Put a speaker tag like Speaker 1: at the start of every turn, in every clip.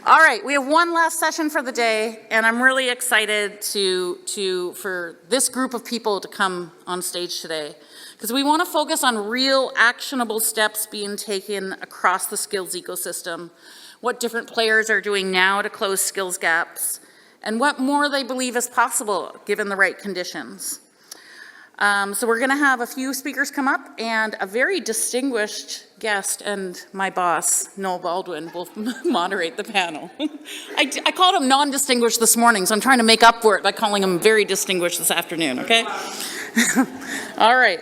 Speaker 1: All right, we have one last session for the day, and I'm really excited for this group of people to come on stage today, because we want to focus on real actionable steps being taken across the skills ecosystem, what different players are doing now to close skills gaps, and what more they believe is possible given the right conditions. So we're going to have a few speakers come up, and a very distinguished guest and my boss, Noel Baldwin, will moderate the panel. I called him non-distinguished this morning, so I'm trying to make up for it by calling him very distinguished this afternoon, okay? All right.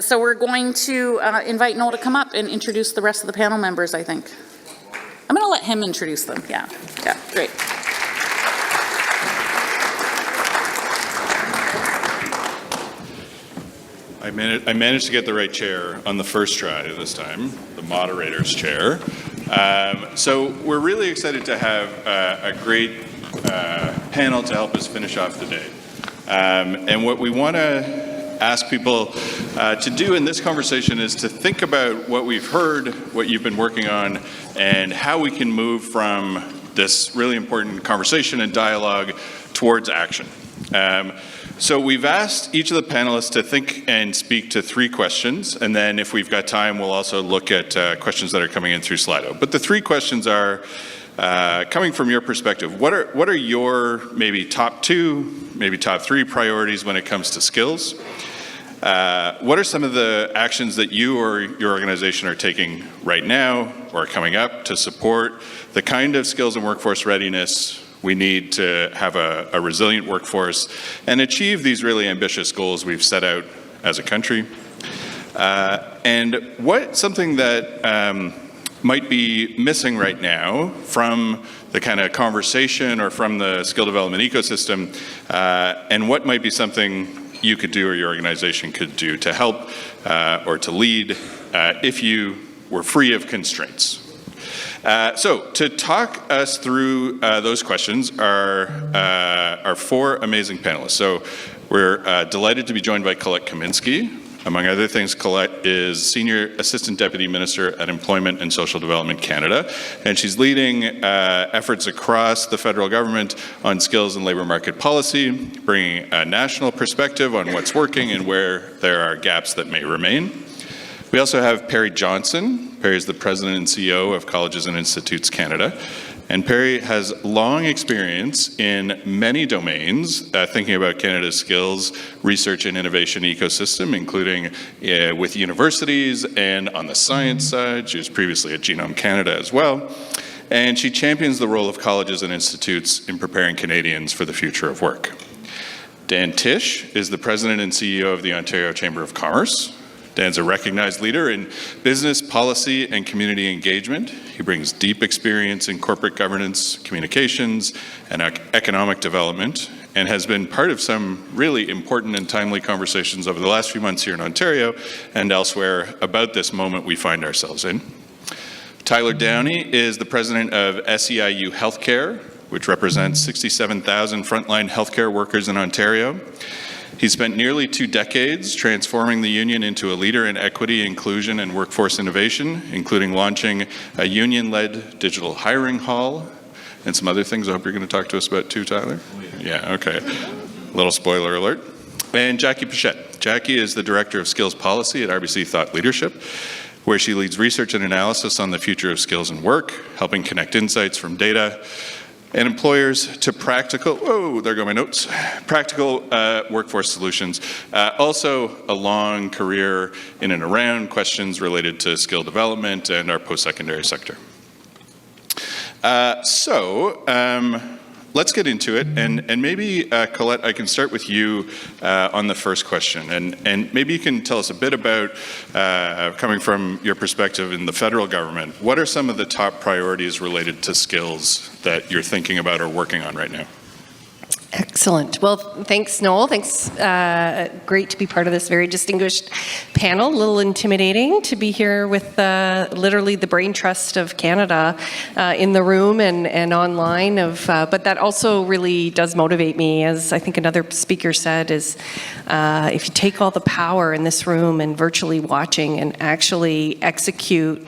Speaker 1: So we're going to invite Noel to come up and introduce the rest of the panel members, I think. I'm going to let him introduce them. Yeah, great.
Speaker 2: I managed to get the right chair on the first try this time, the moderator's chair. So we're really excited to have a great panel to help us finish off the day. And what we want to ask people to do in this conversation is to think about what we've heard, what you've been working on, and how we can move from this really important conversation and dialogue towards action. So we've asked each of the panelists to think and speak to 3 questions, and then if we've got time, we'll also look at questions that are coming in through Slido. But the 3 questions are, coming from your perspective, what are your maybe top 2, maybe top 3 priorities when it comes to skills? What are some of the actions that you or your organization are taking right now or coming up to support the kind of skills and workforce readiness we need to have a resilient workforce and achieve these really ambitious goals we've set out as a country? And what's something that might be missing right now from the kind of conversation or from the skill development ecosystem, and what might be something you could do or your organization could do to help or to lead if you were free of constraints? So to talk us through those questions are 4 amazing panelists. So we're delighted to be joined by Colette Kaminsky. Among other things, Colette is Senior Assistant Deputy Minister at Employment and Social Development Canada, and she's leading efforts across the federal government on skills and labour market policy, bringing a national perspective on what's working and where there are gaps that may remain. We also have Pari Johnston. Pari is the President and CEO of Colleges and Institutes Canada. And Pari has long experience in many domains, thinking about Canada's skills, research and innovation ecosystem, including with universities and on the science side. She was previously at Genome Canada as well. And she champions the role of colleges and institutes in preparing Canadians for the future of work. Dan Tisch is the President and CEO of the Ontario Chamber of Commerce. Dan's a recognized leader in business, policy, and community engagement. He brings deep experience in corporate governance, communications, and economic development, and has been part of some really important and timely conversations over the last few months here in Ontario and elsewhere about this moment we find ourselves in. Tyler Downie is the president of SEIU Healthcare, which represents 67,000 frontline healthcare workers in Ontario. He spent nearly 2 decades transforming the union into a leader in equity, inclusion, and workforce innovation, including launching a union-led digital hiring hall and some other things I hope you're going to talk to us about too, Tyler. Yeah, okay. Little spoiler alert. And Jackie Pichette. Jackie is the Director of Skills Policy at RBC Thought Leadership, where she leads research and analysis on the future of skills and work, helping connect insights from data and employers to practical, there go my notes, practical workforce solutions. Also a long career in and around questions related to skill development and our post-secondary sector. Let's get into it, and maybe, Colette, I can start with you on the first question, and maybe you can tell us a bit about, coming from your perspective in the federal government, what are some of the top priorities related to skills that you're thinking about or working on right now?
Speaker 3: Excellent. Well, thanks, Noel. Thanks. Great to be part of this very distinguished panel. A little intimidating to be here with literally the brain trust of Canada in the room and online. But that also really does motivate me, as I think another speaker said, is if you take all the power in this room and virtually watching and actually execute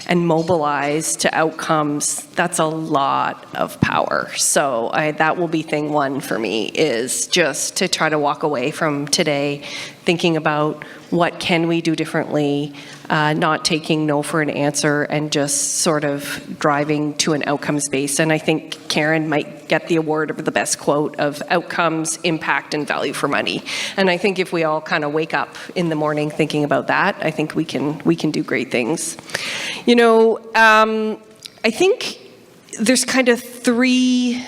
Speaker 3: and mobilize to outcomes, that's a lot of power. So that will be thing one for me, is just to try to walk away from today thinking about what can we do differently, not taking no for an answer, and just sort of driving to an outcomes base. And I think Karen might get the award of the best quote of outcomes, impact, and value for money. And I think if we all kind of wake up in the morning thinking about that, I think we can do great things. You know, I think there's kind of three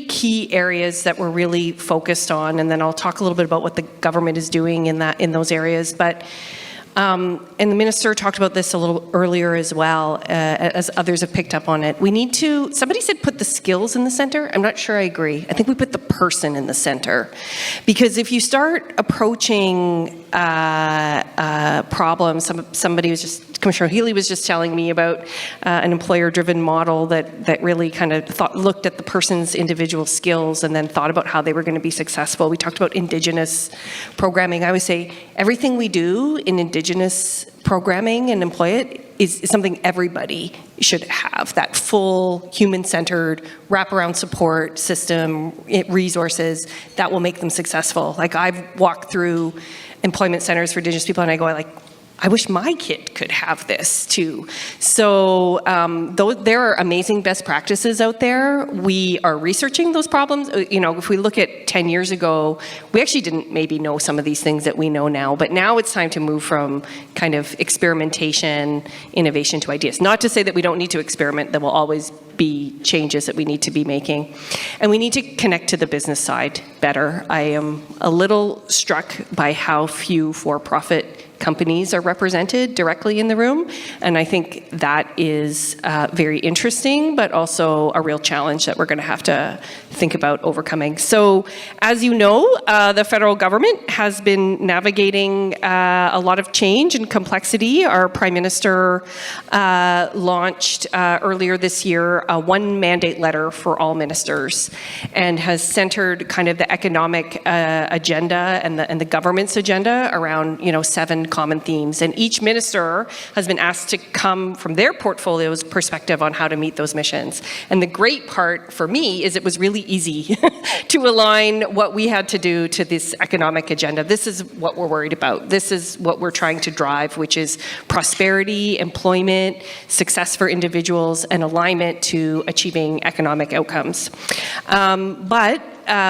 Speaker 3: key areas that we're really focused on, and then I'll talk a little bit about what the government is doing in those areas. But and the minister talked about this a little earlier as well, as others have picked up on it. We need to, somebody said put the skills in the center. I'm not sure I agree. I think we put the person in the center. Because if you start approaching problems, somebody was just, Commissioner Healy was just telling me about an employer-driven model that really kind of looked at the person's individual skills and then thought about how they were going to be successful. We talked about Indigenous programming. I would say everything we do in Indigenous programming and employ it is something everybody should have, that full human-centered wraparound support system, resources that will make them successful. Like, I've walked through employment centers for Indigenous people and I go like, I wish my kid could have this too. So there are amazing best practices out there. We are researching those problems. You know, if we look at 10 years ago, we actually didn't maybe know some of these things that we know now, but now it's time to move from kind of experimentation, innovation to ideas. Not to say that we don't need to experiment, there will always be changes that we need to be making. And we need to connect to the business side better. I am a little struck by how few for-profit companies are represented directly in the room, and I think that is very interesting, but also a real challenge that we're going to have to think about overcoming. So, as you know, the federal government has been navigating a lot of change and complexity. Our Prime Minister launched earlier this year a one mandate letter for all ministers, and has centered kind of the economic agenda and the government's agenda around 7 common themes. And each minister has been asked to come from their portfolio's perspective on how to meet those missions. And the great part for me is it was really easy to align what we had to do to this economic agenda. This is what we're worried about. This is what we're trying to drive, which is prosperity, employment, success for individuals, and alignment to achieving economic outcomes. But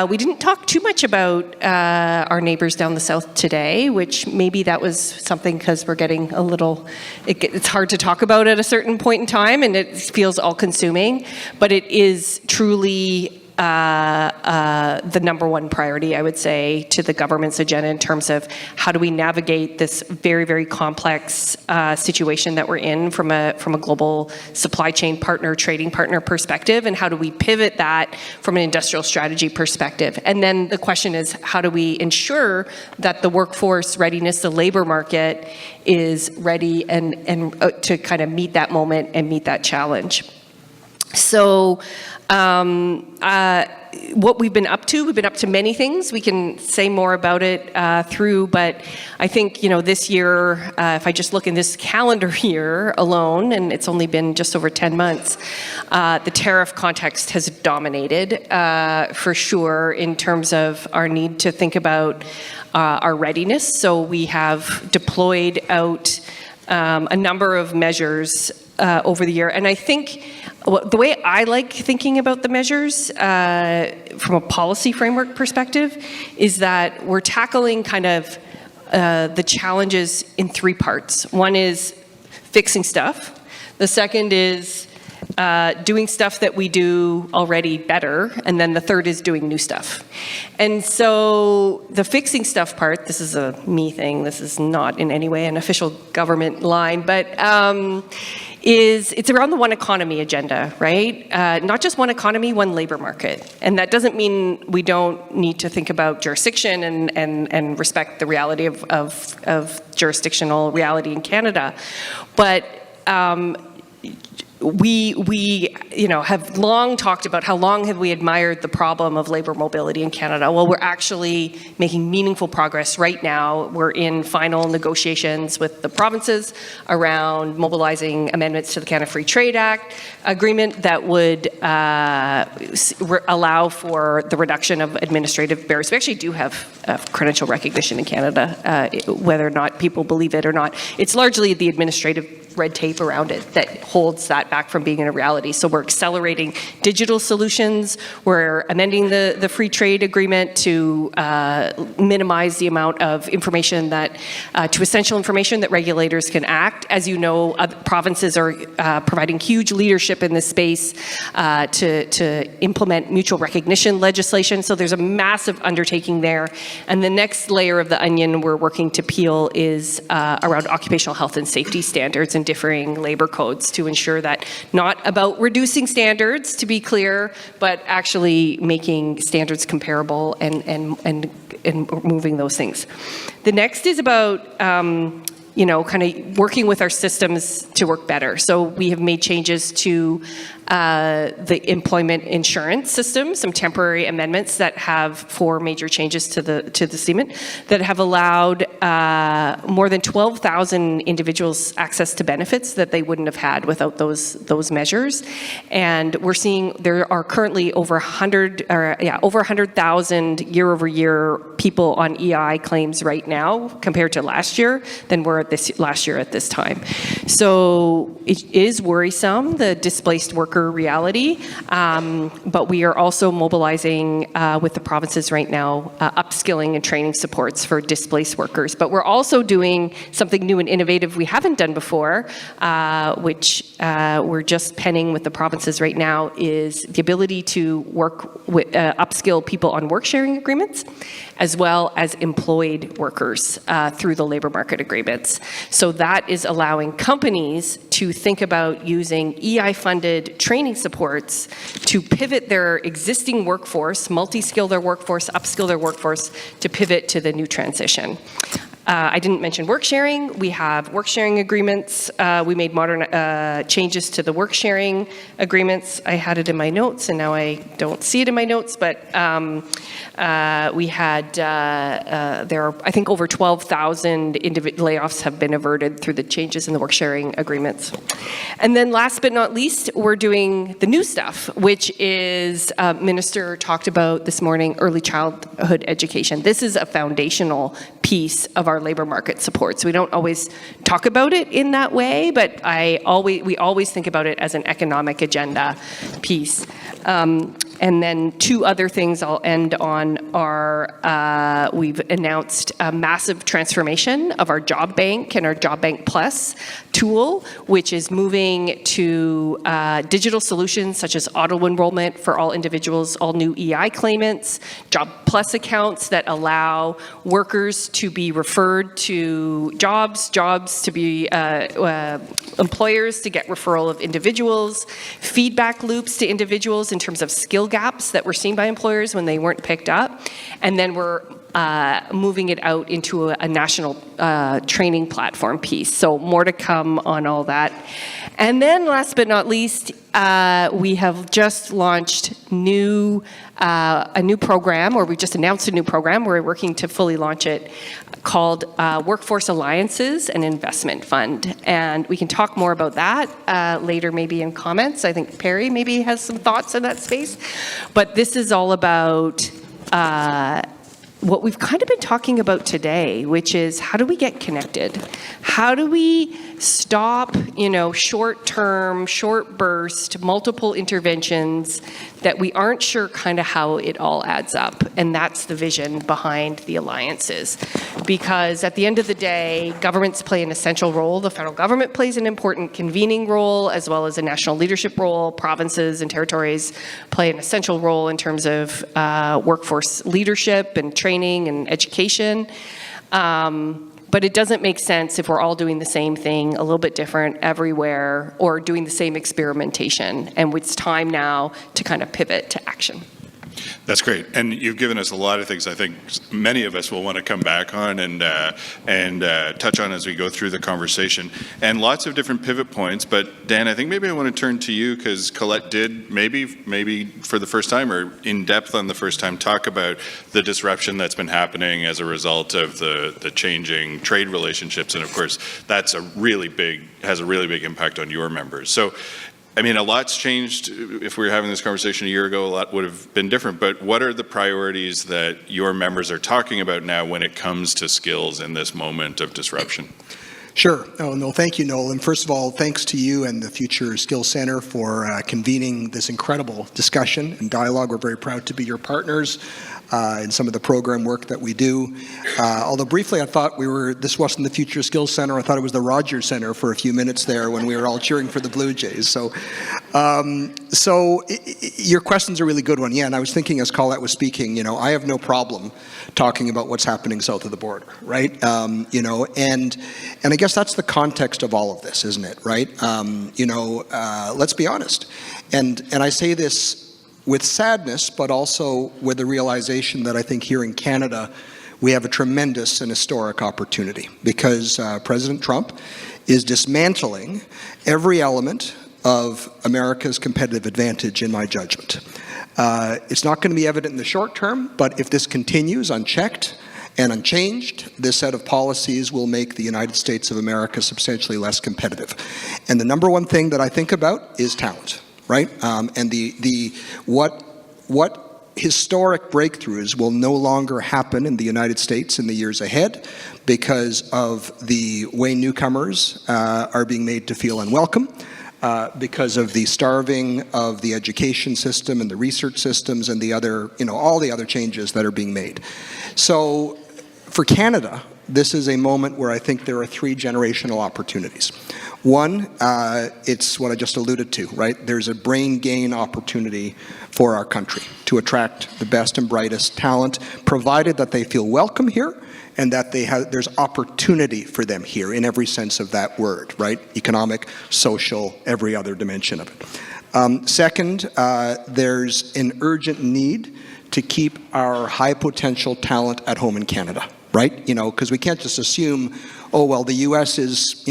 Speaker 3: we didn't talk too much about our neighbors down the south today, which maybe that was something because we're getting a little, it's hard to talk about at a certain point in time and it feels all-consuming, but it is truly the number one priority, I would say, to the government's agenda in terms of how do we navigate this very, very complex situation that we're in from a global supply chain partner, trading partner perspective, and how do we pivot that from an industrial strategy perspective. And then the question is, how do we ensure that the workforce readiness, the labor market is ready and to kind of meet that moment and meet that challenge. So what we've been up to many things. We can say more about it but I think, this year, if I just look in this calendar year alone, and it's only been just over 10 months, the tariff context has dominated for sure in terms of our need to think about our readiness. So we have deployed out a number of measures over the year. And I think the way I like thinking about the measures from a policy framework perspective is that we're tackling kind of the challenges in 3 parts. One is fixing stuff. The second is doing stuff that we do already better, and then the third is doing new stuff. And so the fixing stuff part, this is a me thing, this is not in any way an official government line, but is it's around the one economy agenda, right? Not just one economy, one labor market. And that doesn't mean we don't need to think about jurisdiction and respect the reality of jurisdictional reality in Canada. But we have long talked about how long have we admired the problem of labor mobility in Canada. Well, we're actually making meaningful progress right now. We're in final negotiations with the provinces around mobilizing amendments to the Canada Free Trade Act agreement that would allow for the reduction of administrative barriers. We actually do have credential recognition in Canada, whether or not people believe it or not. It's largely the administrative red tape around it that holds that back from being a reality. So we're accelerating digital solutions. We're amending the free trade agreement to minimize the amount of information that, to essential information that regulators can act. As you know, provinces are providing huge leadership in this space to implement mutual recognition legislation. So there's a massive undertaking there. And the next layer of the onion we're working to peel is around occupational health and safety standards and differing labor codes to ensure that not about reducing standards, to be clear, but actually making standards comparable and moving those things. The next is about kind of working with our systems to work better. So we have made changes to the employment insurance system, some temporary amendments that have 4 major changes to the statement that have allowed more than 12,000 individuals access to benefits that they wouldn't have had without those measures. And we're seeing there are currently over 100,000 year-over-year people on EI claims right now compared to last year than were last year at this time. So it is worrisome, the displaced worker reality, but we are also mobilizing with the provinces right now upskilling and training supports for displaced workers. But we're also doing something new and innovative we haven't done before, which we're just penning with the provinces right now, is the ability to work with upskill people on work sharing agreements as well as employed workers through the labor market agreements. So that is allowing companies to think about using EI-funded training supports to pivot their existing workforce, multi-skill their workforce, upskill their workforce to pivot to the new transition. I didn't mention work sharing. We have work sharing agreements. We made modern changes to the work sharing agreements. I had it in my notes, and now I don't see it in my notes, but we had, there are, I think, over 12,000 layoffs have been averted through the changes in the work sharing agreements. And then last but not least, we're doing the new stuff, which is, Minister talked about this morning, early childhood education. This is a foundational piece of our labor market supports. We don't always talk about it in that way, but we always think about it as an economic agenda piece. And then 2 other things I'll end on are we've announced a massive transformation of our job bank and our Job Bank Plus tool, which is moving to digital solutions such as auto enrollment for all individuals, all new EI claimants, Job Plus accounts that allow workers to be referred to jobs to be employers to get referral of individuals, feedback loops to individuals in terms of skill gaps that were seen by employers when they weren't picked up. And then we're moving it out into a national training platform piece. So more to come on all that. And then last but not least, we have just launched a new program, or we just announced a new program. We're working to fully launch it, called Workforce Alliances and Investment Fund. And we can talk more about that later, maybe in comments. I think Pari maybe has some thoughts in that space. But this is all about what we've kind of been talking about today, which is how do we get connected? How do we stop, short-term, short burst, multiple interventions that we aren't sure kind of how it all adds up? And that's the vision behind the alliances. Because at the end of the day, governments play an essential role. The federal government plays an important convening role, as well as a national leadership role. Provinces and territories play an essential role in terms of workforce leadership and training and education. But it doesn't make sense if we're all doing the same thing, a little bit different everywhere, or doing the same experimentation. And it's time now to kind of pivot to action.
Speaker 2: That's great, and you've given us a lot of things I think many of us will want to come back on and touch on as we go through the conversation, and lots of different pivot points. But Dan, I think maybe I want to turn to you because Colette did maybe for the first time or in depth on the first time talk about the disruption that's been happening as a result of the changing trade relationships, and of course that's has a really big impact on your members. So, I mean, a lot's changed. If we were having this conversation a year ago, a lot would have been different. But what are the priorities that your members are talking about now when it comes to skills in this moment of disruption?
Speaker 4: Sure. Oh, no, thank you, Noel. And first of all, thanks to you and the Future Skills Center for convening this incredible discussion and dialogue. We're very proud to be your partners in some of the program work that we do. Although briefly I thought this wasn't the Future Skills Center, I thought it was the Rogers Center for a few minutes there when we were all cheering for the Blue Jays. So your question's a really good one. Yeah, and I was thinking as Colette was speaking, I have no problem talking about what's happening south of the border, right? And I guess that's the context of all of this, isn't it, right? Let's be honest. And I say this with sadness, but also with the realization that I think here in Canada, we have a tremendous and historic opportunity because President Trump is dismantling every element of America's competitive advantage, in my judgment. It's not going to be evident in the short term, but if this continues unchecked and unchanged, this set of policies will make the United States of America substantially less competitive. And the number one thing that I think about is talent. Right, and what historic breakthroughs will no longer happen in the United States in the years ahead because of the way newcomers are being made to feel unwelcome, because of the starving of the education system and the research systems and the other, all the other changes that are being made. So, for Canada, this is a moment where I think there are three generational opportunities. One, it's what I just alluded to, right? There's a brain gain opportunity for our country to attract the best and brightest talent, provided that they feel welcome here and that there's opportunity for them here in every sense of that word, right? Economic, social, every other dimension of it. Second, there's an urgent need to keep our high potential talent at home in Canada, right? Because we can't just assume, oh, well, the U.S. is,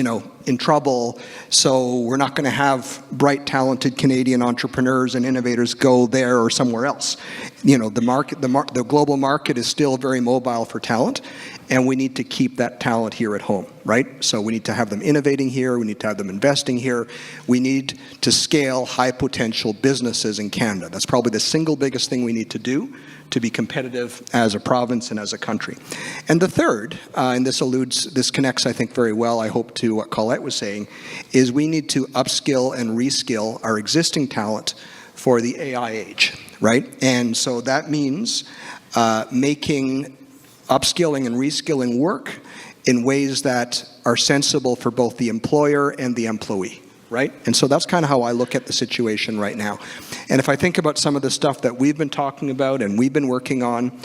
Speaker 4: in trouble, so we're not going to have bright, talented Canadian entrepreneurs and innovators go there or somewhere else. The global market is still very mobile for talent, and we need to keep that talent here at home, right? So we need to have them innovating here, we need to have them investing here, we need to scale high potential businesses in Canada. That's probably the single biggest thing we need to do to be competitive as a province and as a country. And the third, and this connects, I think, very well, I hope, to what Colette was saying, is we need to upskill and reskill our existing talent for the AI age, right? And so that means making upskilling and reskilling work in ways that are sensible for both the employer and the employee. Right? And so that's kind of how I look at the situation right now. And if I think about some of the stuff that we've been talking about and we've been working on,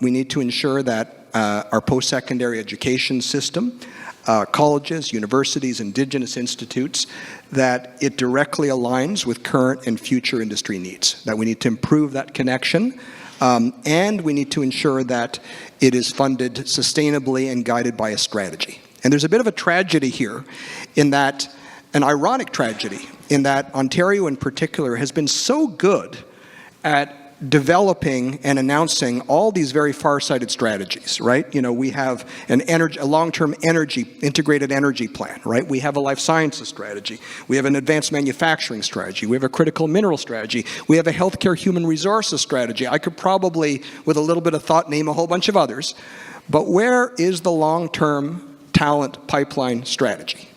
Speaker 4: we need to ensure that our post-secondary education system, colleges, universities, Indigenous institutes, that it directly aligns with current and future industry needs, that we need to improve that connection, and we need to ensure that it is funded sustainably and guided by a strategy. And there's a bit of a tragedy here in that, an ironic tragedy, in that Ontario in particular has been so good at developing and announcing all these very far-sighted strategies, right? We have a long-term integrated energy plan, right? We have a life sciences strategy. We have an advanced manufacturing strategy. We have a critical mineral strategy. We have a healthcare human resources strategy. I could probably, with a little bit of thought, name a whole bunch of others. But where is the long-term talent pipeline strategy,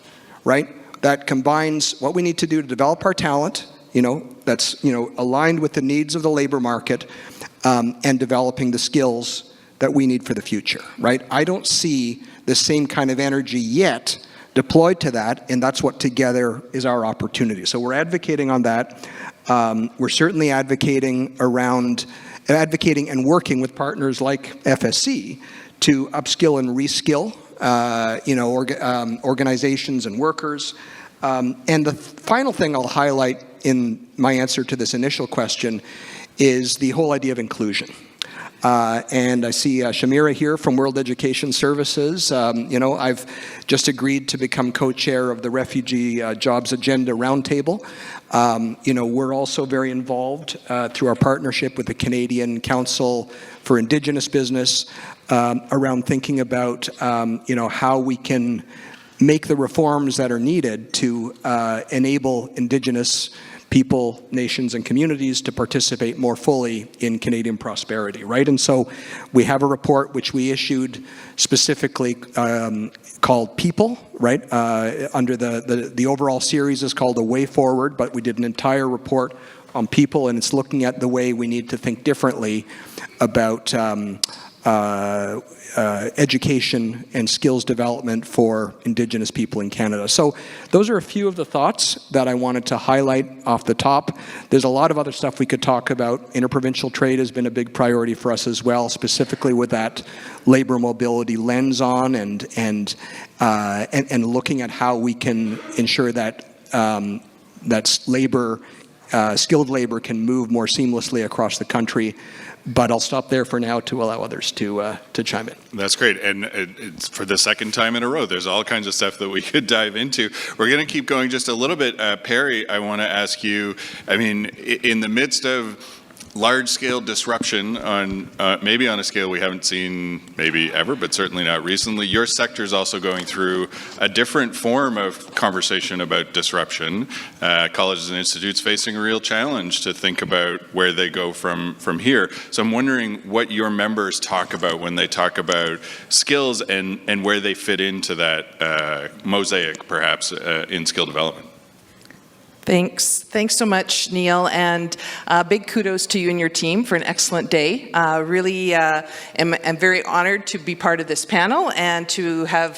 Speaker 4: right? That combines what we need to do to develop our talent, that's, aligned with the needs of the labor market, and developing the skills that we need for the future, right? I don't see the same kind of energy yet deployed to that, and that's what together is our opportunity. So we're advocating on that. We're certainly advocating and working with partners like FSC to upskill and reskill organizations and workers. And the final thing I'll highlight in my answer to this initial question is the whole idea of inclusion. And I see Shamira here from World Education Services. I've just agreed to become co-chair of the Refugee Jobs Agenda Roundtable. We're also very involved through our partnership with the Canadian Council for Indigenous Business around thinking about, how we can make the reforms that are needed to enable Indigenous people, nations, and communities to participate more fully in Canadian prosperity, right? And so we have a report which we issued specifically called People, right? Under the overall series is called A Way Forward, but we did an entire report on people, and it's looking at the way we need to think differently about education and skills development for Indigenous people in Canada. So those are a few of the thoughts that I wanted to highlight off the top. There's a lot of other stuff we could talk about. Interprovincial trade has been a big priority for us as well, specifically with that labor mobility lens on and looking at how we can ensure that skilled labor can move more seamlessly across the country. But I'll stop there for now to allow others to chime in.
Speaker 2: That's great. And it's for the second time in a row, there's all kinds of stuff that we could dive into. We're going to keep going just a little bit. Pari, I want to ask you, in the midst of large-scale disruption on maybe on a scale we haven't seen maybe ever, but certainly not recently, your sector is also going through a different form of conversation about disruption. Colleges and institutes facing a real challenge to think about where they go from here. So I'm wondering what your members talk about when they talk about skills and where they fit into that mosaic, perhaps, in skill development.
Speaker 5: Thanks so much, Neil, and big kudos to you and your team for an excellent day. Really am very honored to be part of this panel and to have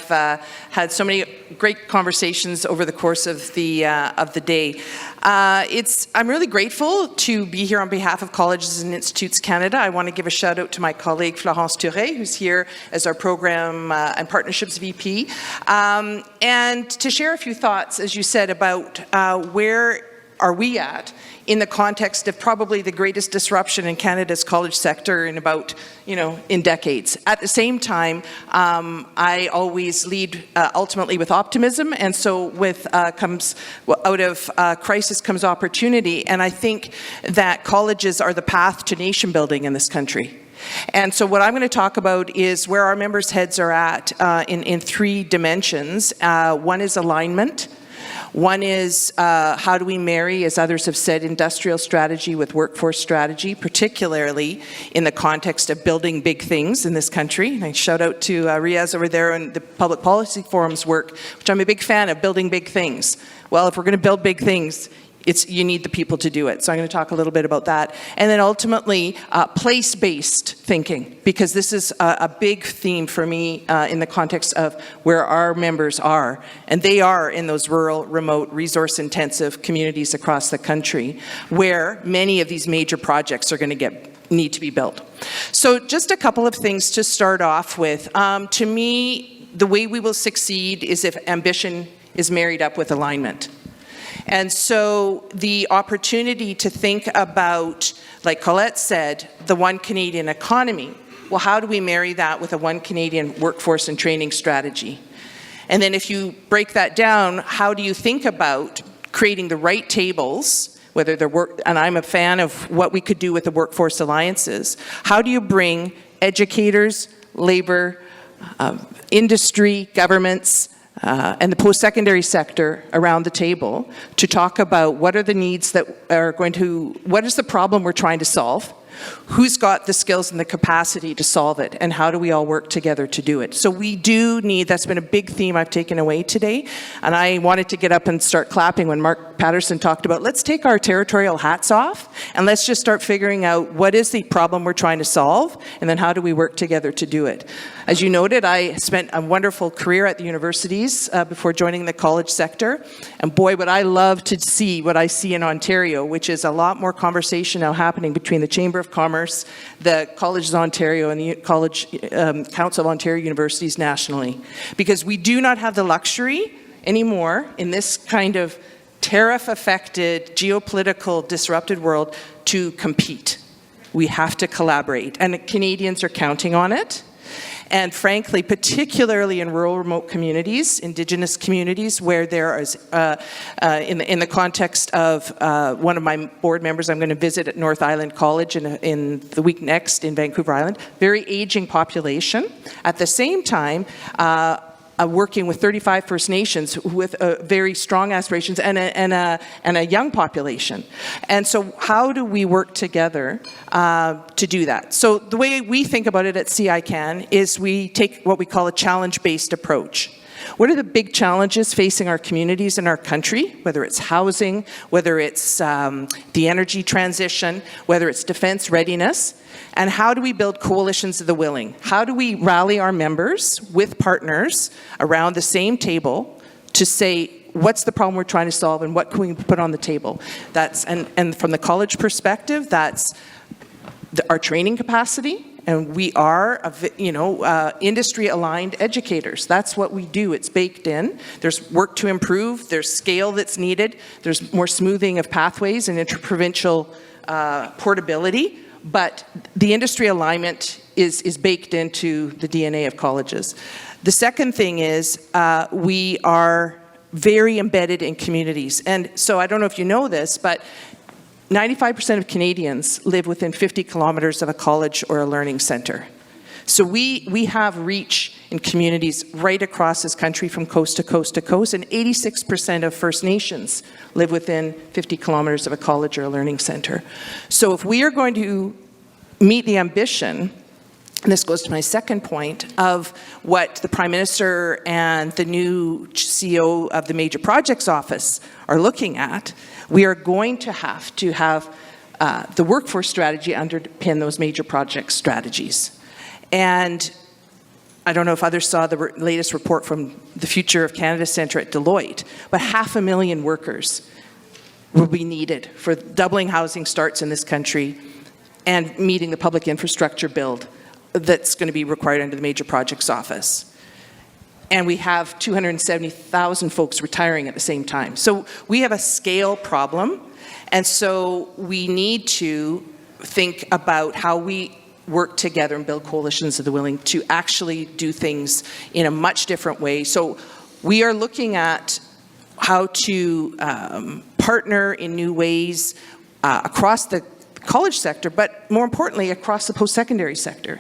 Speaker 5: had so many great conversations over the course of the day. I'm really grateful to be here on behalf of Colleges and Institutes Canada. I want to give a shout out to my colleague Florence Thuret, who's here as our Program and Partnerships VP, and to share a few thoughts, as you said, about where are we at in the context of probably the greatest disruption in Canada's college sector in about, in decades. At the same time, I always lead ultimately with optimism, and so out of crisis comes opportunity, and I think that colleges are the path to nation building in this country. And so what I'm going to talk about is where our members' heads are at in three dimensions. One is alignment. One is how do we marry, as others have said, industrial strategy with workforce strategy, particularly in the context of building big things in this country. And I shout out to Riaz over there and the Public Policy Forum's work, which I'm a big fan of, building big things. Well, if we're going to build big things, you need the people to do it. So I'm going to talk a little bit about that. And then ultimately, place-based thinking, because this is a big theme for me in the context of where our members are. And they are in those rural, remote, resource-intensive communities across the country, where many of these major projects are going to need to be built. So just a couple of things to start off with. To me, the way we will succeed is if ambition is married up with alignment. And so the opportunity to think about, like Colette said, the one Canadian economy. Well, how do we marry that with a one Canadian workforce and training strategy? And then if you break that down, how do you think about creating the right tables, whether they're and I'm a fan of what we could do with the workforce alliances. How do you bring educators, labor, industry, governments, and the post-secondary sector around the table to talk about what are the needs that are what is the problem we're trying to solve, who's got the skills and the capacity to solve it, and how do we all work together to do it. So we do need, that's been a big theme I've taken away today, and I wanted to get up and start clapping when Mark Patterson talked about, let's take our territorial hats off, and let's just start figuring out what is the problem we're trying to solve, and then how do we work together to do it. As you noted, I spent a wonderful career at the universities before joining the college sector. And boy, would I love to see what I see in Ontario, which is a lot more conversation now happening between the Chamber of Commerce, the Colleges of Ontario, and the College Council of Ontario Universities nationally. Because we do not have the luxury anymore in this kind of tariff-affected, geopolitical, disrupted world to compete. We have to collaborate, and Canadians are counting on it. And frankly, particularly in rural, remote communities, Indigenous communities, where there is, in the context of one of my board members, I'm going to visit at North Island College in the week next in Vancouver Island, very aging population. At the same time, working with 35 First Nations with very strong aspirations and a young population. And so how do we work together to do that? So the way we think about it at CICAN is we take what we call a challenge-based approach. What are the big challenges facing our communities and our country, whether it's housing, whether it's the energy transition, whether it's defense readiness, and how do we build coalitions of the willing? How do we rally our members with partners around the same table to say, what's the problem we're trying to solve and what can we put on the table? That's, and from the college perspective, that's our training capacity. And we are, industry-aligned educators. That's what we do. It's baked in. There's work to improve. There's scale that's needed. There's more smoothing of pathways and interprovincial portability. But the industry alignment is baked into the DNA of colleges. The second thing is we are very embedded in communities. And so I don't know if you know this, but 95% of Canadians live within 50 kilometers of a college or a learning center. So we have reach in communities right across this country from coast to coast to coast, and 86% of First Nations live within 50 kilometers of a college or a learning center. So if we are going to meet the ambition, and this goes to my second point, of what the Prime Minister and the new CEO of the Major Projects Office are looking at, we are going to have the workforce strategy underpin those major project strategies. And I don't know if others saw the latest report from the Future of Canada Centre at Deloitte, but 500,000 workers will be needed for doubling housing starts in this country and meeting the public infrastructure build that's going to be required under the Major Projects Office. And we have 270,000 folks retiring at the same time. So we have a scale problem, and so we need to think about how we work together and build coalitions of the willing to actually do things in a much different way. So we are looking at how to partner in new ways across the college sector, but more importantly, across the post-secondary sector.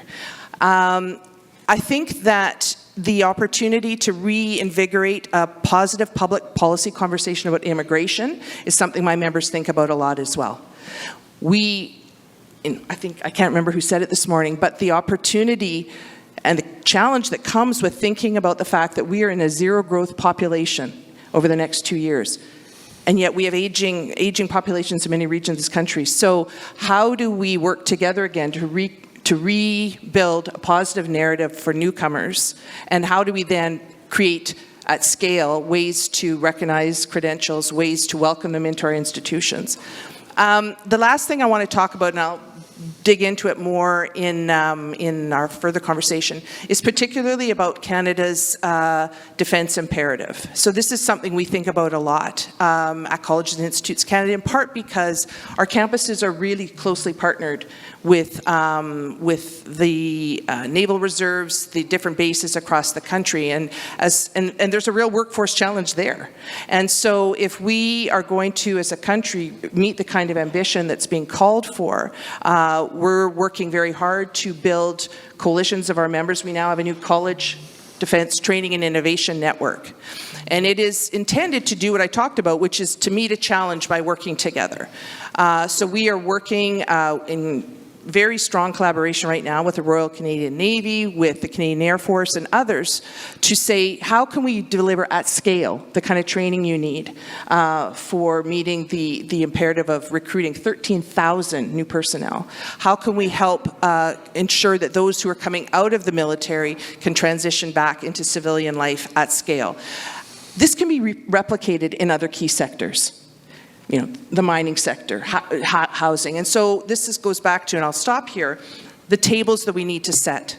Speaker 5: I think that the opportunity to reinvigorate a positive public policy conversation about immigration is something my members think about a lot as well. I can't remember who said it this morning, but the opportunity and the challenge that comes with thinking about the fact that we are in a zero growth population over the next 2 years. And yet we have aging populations in many regions of this country. So how do we work together again to rebuild a positive narrative for newcomers? And how do we then create at scale ways to recognize credentials, ways to welcome them into our institutions? The last thing I want to talk about, and I'll dig into it more in our further conversation, is particularly about Canada's defence imperative. So this is something we think about a lot at Colleges and Institutes Canada, in part because our campuses are really closely partnered with the naval reserves, the different bases across the country, and there's a real workforce challenge there. And so if we are going to, as a country, meet the kind of ambition that's being called for, we're working very hard to build coalitions of our members. We now have a new college defense training and innovation network. And it is intended to do what I talked about, which is to meet a challenge by working together. So we are working in very strong collaboration right now with the Royal Canadian Navy, with the Canadian Air Force and others to say, how can we deliver at scale the kind of training you need for meeting the imperative of recruiting 13,000 new personnel? How can we help ensure that those who are coming out of the military can transition back into civilian life at scale? This can be replicated in other key sectors. The mining sector, housing. And so this goes back to, and I'll stop here, the tables that we need to set.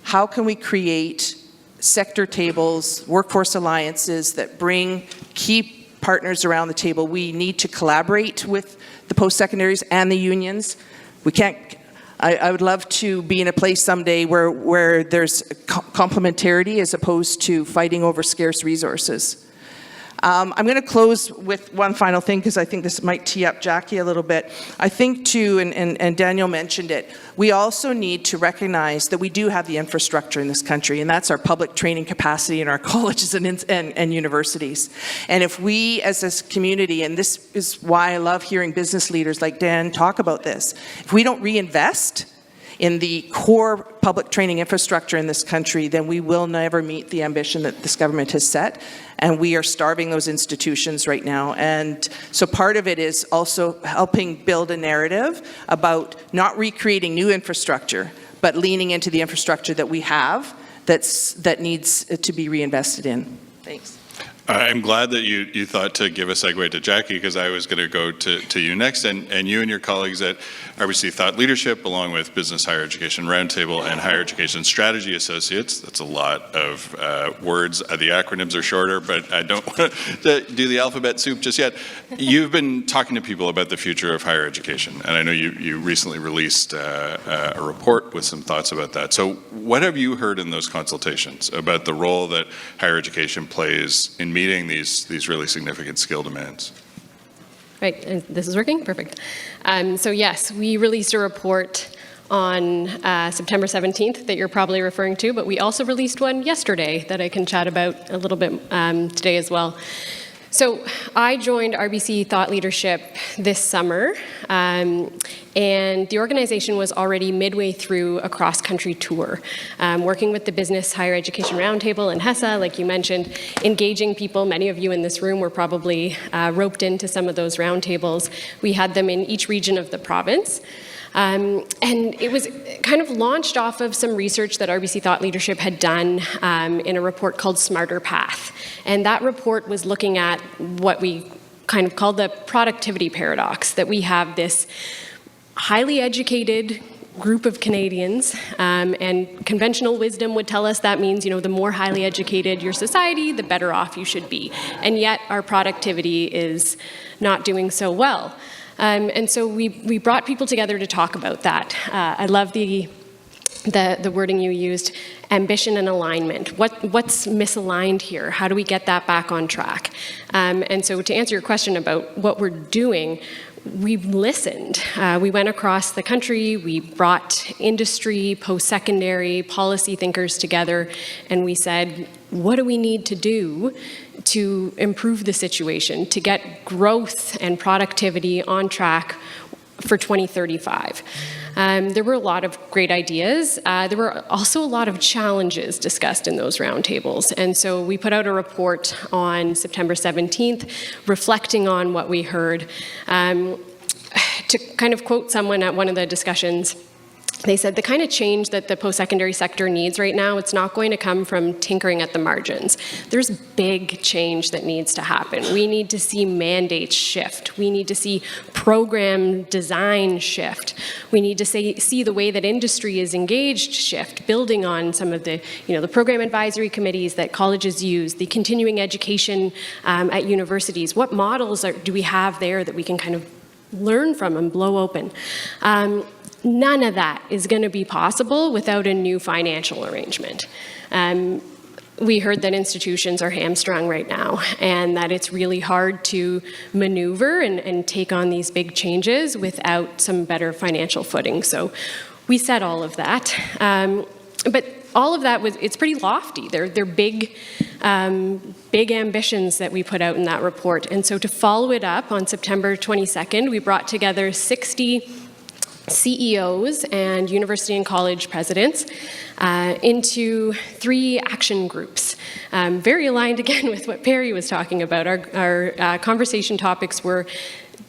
Speaker 5: How can we create sector tables, workforce alliances that bring key partners around the table? We need to collaborate with the post-secondaries and the unions. We can't, I would love to be in a place someday where there's complementarity as opposed to fighting over scarce resources. I'm going to close with one final thing because I think this might tee up Jackie a little bit. I think too, and Daniel mentioned it, we also need to recognize that we do have the infrastructure in this country, and that's our public training capacity in our colleges and universities. And if we as a community, and this is why I love hearing business leaders like Dan talk about this, if we don't reinvest in the core public training infrastructure in this country, then we will never meet the ambition that this government has set, and we are starving those institutions right now. And so part of it is also helping build a narrative about not recreating new infrastructure, but leaning into the infrastructure that we have that needs to be reinvested in. Thanks.
Speaker 2: I'm glad that you thought to give a segue to Jackie, because I was going to go to you next, and you and your colleagues at RBC Thought Leadership, along with Business Higher Education Roundtable and Higher Education Strategy Associates. That's a lot of words. The acronyms are shorter, but I don't want to do the alphabet soup just yet. You've been talking to people about the future of higher education, and I know you recently released a report with some thoughts about that. So what have you heard in those consultations about the role that higher education plays in meeting these really significant skill demands?
Speaker 6: Right, and this is working? Perfect. So yes, we released a report on September 17th that you're probably referring to, but we also released one yesterday that I can chat about a little bit today as well. So I joined RBC Thought Leadership this summer, and the organization was already midway through a cross-country tour, working with the Business Higher Education Roundtable and HESA, like you mentioned, engaging people. Many of you in this room were probably roped into some of those roundtables. We had them in each region of the province. And it was kind of launched off of some research that RBC Thought Leadership had done in a report called Smarter Path. And that report was looking at what we kind of called the productivity paradox, that we have this highly educated group of Canadians, and conventional wisdom would tell us that means, the more highly educated your society, the better off you should be. And yet our productivity is not doing so well. And so we brought people together to talk about that. I love the wording you used, ambition and alignment. What's misaligned here? How do we get that back on track? And so to answer your question about what we're doing, we've listened. We went across the country, we brought industry, post-secondary, policy thinkers together, and we said, what do we need to do to improve the situation, to get growth and productivity on track for 2035? There were a lot of great ideas. There were also a lot of challenges discussed in those roundtables. And so we put out a report on September 17th, reflecting on what we heard. To kind of quote someone at one of the discussions, they said the kind of change that the post-secondary sector needs right now, it's not going to come from tinkering at the margins. There's big change that needs to happen. We need to see mandates shift. We need to see program design shift. We need to see the way that industry is engaged shift, building on some of the, the program advisory committees that colleges use, the continuing education at universities. What models do we have there that we can kind of learn from and blow open? None of that is going to be possible without a new financial arrangement. We heard that institutions are hamstrung right now and that it's really hard to maneuver and take on these big changes without some better financial footing. So we said all of that. But all of that it's pretty lofty. They're big ambitions that we put out in that report. And so to follow it up on September 22nd, we brought together 60 CEOs and university and college presidents into 3 action groups. Very aligned again with what Pari was talking about. Our conversation topics were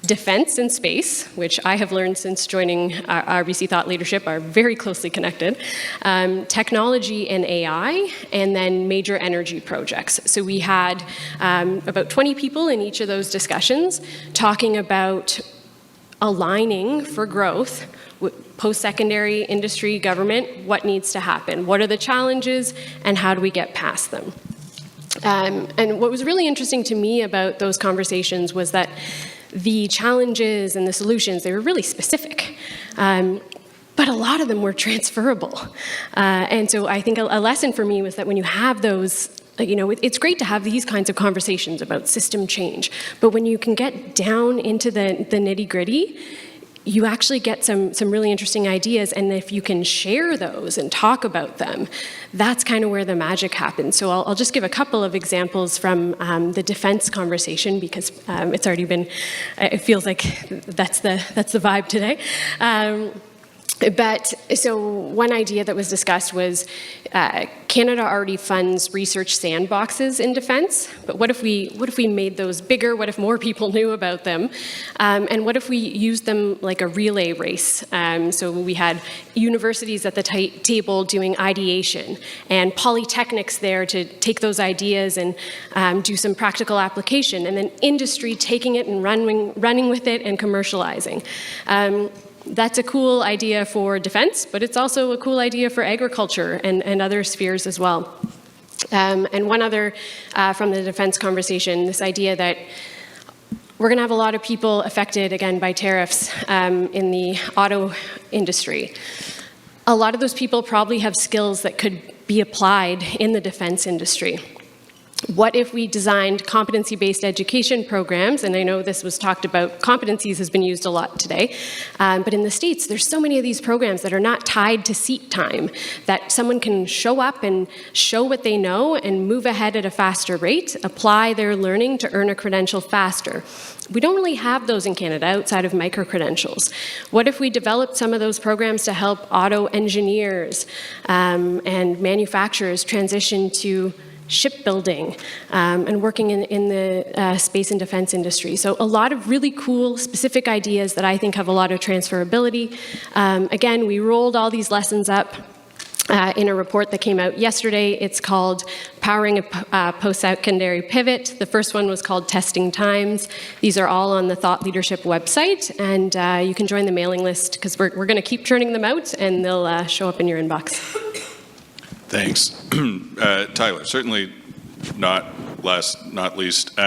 Speaker 6: defense and space, which I have learned since joining our BC Thought Leadership are very closely connected, technology and AI, and then major energy projects. So we had about 20 people in each of those discussions talking about aligning for growth, post-secondary, industry, government, what needs to happen, what are the challenges, and how do we get past them. And what was really interesting to me about those conversations was that the challenges and the solutions, they were really specific. But a lot of them were transferable. And so I think a lesson for me was that when you have those, it's great to have these kinds of conversations about system change, but when you can get down into the nitty-gritty, you actually get some really interesting ideas, and if you can share those and talk about them, that's kind of where the magic happens. So I'll just give a couple of examples from the defense conversation, because it's already been, it feels like that's the vibe today. But so one idea that was discussed was Canada already funds research sandboxes in defense, but what if we made those bigger? What if more people knew about them? And what if we used them like a relay race? So we had universities at the table doing ideation and polytechnics there to take those ideas and do some practical application, and then industry taking it and running with it and commercializing. That's a cool idea for defense, but it's also a cool idea for agriculture and other spheres as well. And one other from the defense conversation, this idea that we're going to have a lot of people affected, again, by tariffs in the auto industry. A lot of those people probably have skills that could be applied in the defense industry. What if we designed competency-based education programs? And I know this was talked about, competencies has been used a lot today, but in the States, there's so many of these programs that are not tied to seat time, that someone can show up and show what they know and move ahead at a faster rate, apply their learning to earn a credential faster. We don't really have those in Canada outside of micro-credentials. What if we developed some of those programs to help auto engineers and manufacturers transition to shipbuilding and working in the space and defense industry? So a lot of really cool, specific ideas that I think have a lot of transferability. Again, we rolled all these lessons up in a report that came out yesterday. It's called Powering a Post-Secondary Pivot. The first one was called Testing Times. These are all on the Thought Leadership website, and you can join the mailing list because we're going to keep churning them out, and they'll show up in your inbox.
Speaker 2: Thanks. Tyler, certainly not last, not least,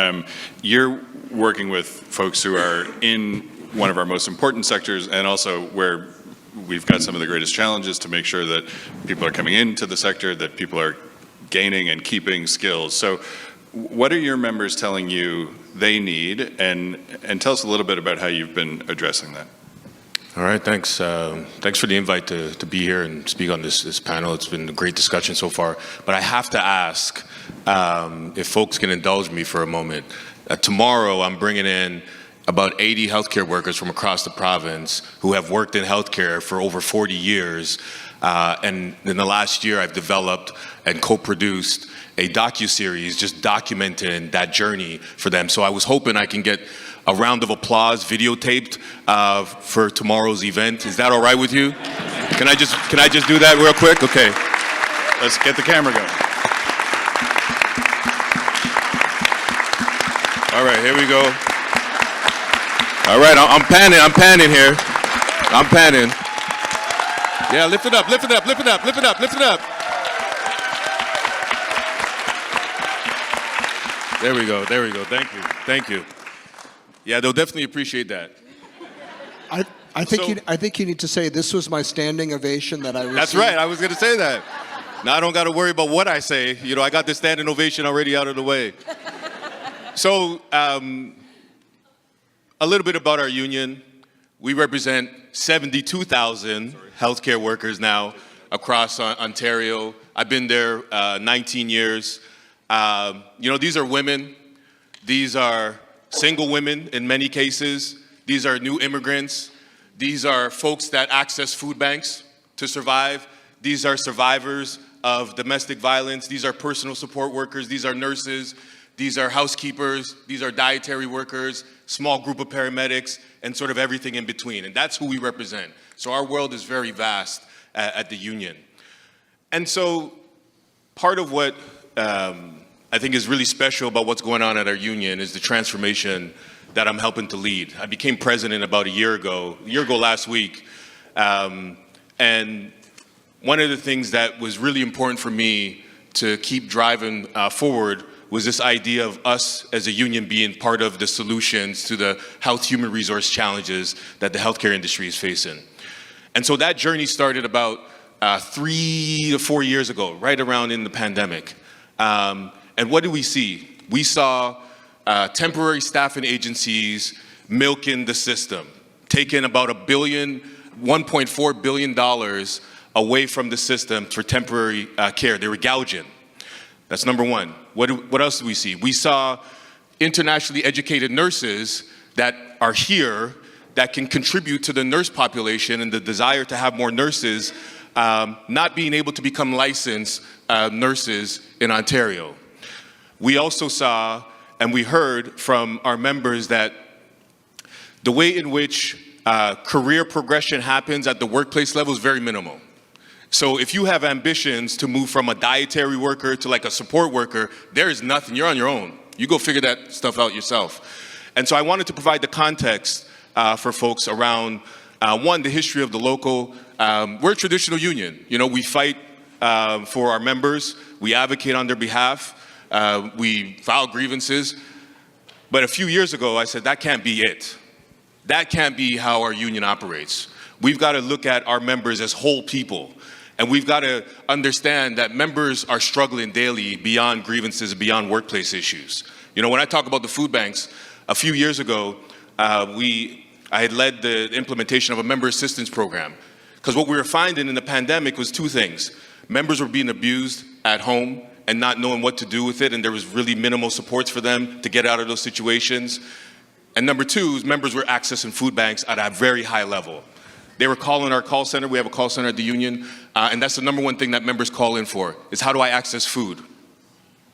Speaker 2: you're working with folks who are in one of our most important sectors and also where we've got some of the greatest challenges to make sure that people are coming into the sector, that people are gaining and keeping skills. So what are your members telling you they need, and tell us a little bit about how you've been addressing that.
Speaker 7: All right, thanks. Thanks for the invite to be here and speak on this panel. It's been a great discussion so far. But I have to ask if folks can indulge me for a moment. Tomorrow, I'm bringing in about 80 healthcare workers from across the province who have worked in healthcare for over 40 years. And in the last year, I've developed and co-produced a docuseries just documenting that journey for them. So I was hoping I can get a round of applause videotaped for tomorrow's event. Is that all right with you? Can I just do that real quick? Okay.
Speaker 2: Let's get the camera going.
Speaker 7: All right, here we go. All right, I'm panning here. I'm panning. Yeah, lift it up, lift it up, lift it up, lift it up, lift it up. There we go, thank you, thank you. Yeah, they'll definitely appreciate that.
Speaker 4: I think you need to say this was my standing ovation that I received.
Speaker 7: That's right, I was gonna say that. Now I don't gotta worry about what I say. You know, I got this standing ovation already out of the way. So, a little bit about our union. We represent 72,000 healthcare workers now across Ontario. I've been there 19 years. You know, these are women. These are single women in many cases. These are new immigrants. These are folks that access food banks to survive. These are survivors of domestic violence. These are personal support workers. These are nurses. These are housekeepers. These are dietary workers, small group of paramedics, and sort of everything in between. And that's who we represent. So our world is very vast at the union. And so part of what I think is really special about what's going on at our union is the transformation that I'm helping to lead. I became president about a year ago last week. And one of the things that was really important for me to keep driving forward was this idea of us as a union being part of the solutions to the health human resource challenges that the healthcare industry is facing. And so that journey started about 3 to 4 years ago, right around in the pandemic. And what did we see? We saw temporary staffing agencies milking the system, taking about $1.4 billion away from the system for temporary care. They were gouging. That's number one. What else did we see? We saw internationally educated nurses that are here that can contribute to the nurse population and the desire to have more nurses not being able to become licensed nurses in Ontario. We also saw and we heard from our members that the way in which career progression happens at the workplace level is very minimal. So if you have ambitions to move from a dietary worker to like a support worker, there is nothing. You're on your own. You go figure that stuff out yourself. And so I wanted to provide the context for folks around, one, the history of the local. We're a traditional union. You know, we fight for our members. We advocate on their behalf. We file grievances. But a few years ago, I said, that can't be it. That can't be how our union operates. We've got to look at our members as whole people. And we've got to understand that members are struggling daily beyond grievances, beyond workplace issues. You know, when I talk about the food banks, a few years ago, I had led the implementation of a member assistance program. Because what we were finding in the pandemic was two things. Members were being abused at home and not knowing what to do with it, and there was really minimal supports for them to get out of those situations. And number two is members were accessing food banks at a very high level. They were calling our call center. We have a call center at the union, and that's the number one thing that members call in for, is how do I access food?